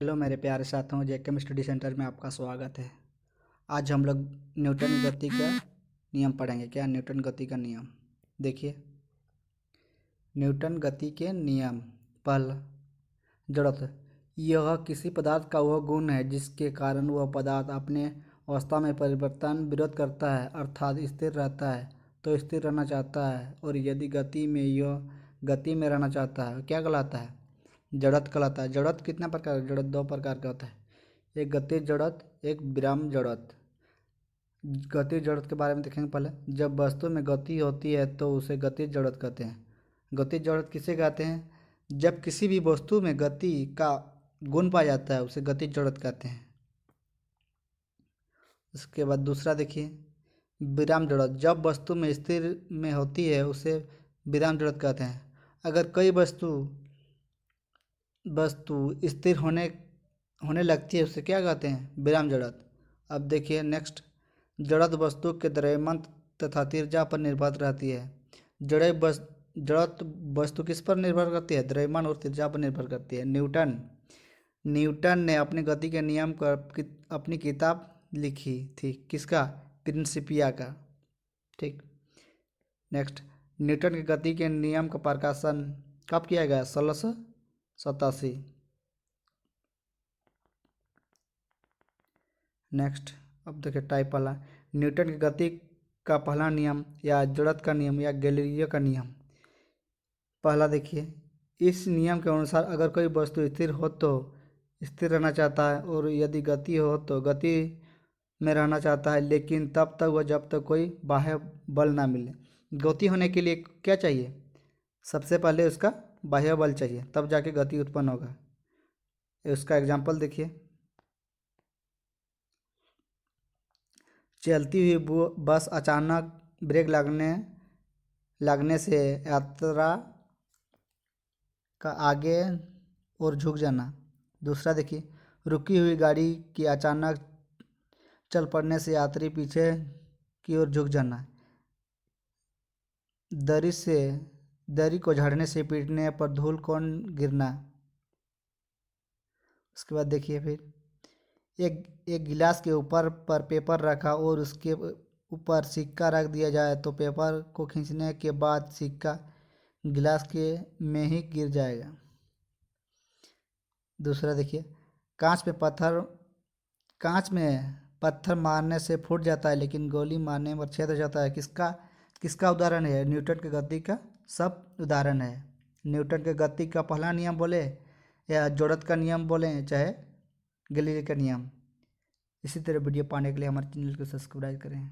Hello मेरे प्यारे साथियों, जेकेएम स्टडी सेंटर में आपका स्वागत है। आज हम लोग न्यूटन गति का नियम पढ़ेंगे। क्या न्यूटन गति का नियम? देखिए, न्यूटन गति के नियम। पहला, जड़त्व। यह किसी पदार्थ का वह गुण है जिसके कारण वह पदार्थ अपने अवस्था में परिवर्तन विरोध करता है, अर्थात स्थिर रहता है तो स्थिर रहना चाहता है, और यदि गति में यह गति में रहना चाहता है क्या कहलाता है? जड़त्व कहलाता है। जड़त्व कितना प्रकार? जड़त्व दो प्रकार का होता है, एक गतिज जड़त्व, एक विराम जड़त्व। गतिज जड़त्व के बारे में देखेंगे। पहले, जब वस्तु में गति होती है तो उसे गतिज जड़त्व कहते हैं। गतिज जड़त्व किसे कहते हैं? जब किसी भी वस्तु में गति का गुण पाया जाता है उसे गतिज जड़त्व कहते हैं। उसके बाद दूसरा देखिए, विराम जड़त्व। जब वस्तु में स्थिर में होती है उसे विराम जड़त्व कहते हैं। अगर कई वस्तु स्थिर होने लगती है उसे क्या कहते हैं? विराम जड़त्व। अब देखिए नेक्स्ट, जड़त्व वस्तु के द्रव्यमान तथा त्रिज्या पर निर्भर रहती है। जड़त्व वस्तु किस पर निर्भर करती है? द्रव्यमान और त्रिज्या पर निर्भर करती है। न्यूटन ने अपनी गति के नियम को अपनी किताब लिखी थी। किसका? प्रिंसिपिया का। ठीक। नेक्स्ट, न्यूटन की गति के नियम का प्रकाशन कब किया गया? 1687। नेक्स्ट, अब देखिए टाइप वाला, न्यूटन की गति का पहला नियम या जड़त्व का नियम या गैलीलियो का नियम। पहला देखिए, इस नियम के अनुसार अगर कोई वस्तु स्थिर हो तो स्थिर रहना चाहता है, और यदि गति हो तो गति में रहना चाहता है, लेकिन तब तक वह जब तक कोई बाह्य बल ना मिले। गति होने के लिए क्या चाहिए? सबसे पहले उसका बाह्य बल चाहिए, तब जाके गति उत्पन्न होगा। उसका एग्जाम्पल देखिए, चलती हुई बस अचानक ब्रेक लगने से यात्रा का आगे और झुक जाना। दूसरा देखिए, रुकी हुई गाड़ी की अचानक चल पड़ने से यात्री पीछे की ओर झुक जाना। दरी को झाड़ने से पीटने पर धूल कौन गिरना। उसके बाद देखिए फिर, एक गिलास के ऊपर पर पेपर रखा और उसके ऊपर सिक्का रख दिया जाए तो पेपर को खींचने के बाद सिक्का गिलास के में ही गिर जाएगा। दूसरा देखिए, कांच में पत्थर मारने से फूट जाता है लेकिन गोली मारने पर छेद हो जाता है। किसका उदाहरण है? न्यूटन के गति का सब उदाहरण है। न्यूटन के गति का पहला नियम बोले या जड़त्व का नियम बोले चाहे गैलीलियो का नियम। इसी तरह वीडियो पाने के लिए हमारे चैनल को सब्सक्राइब करें।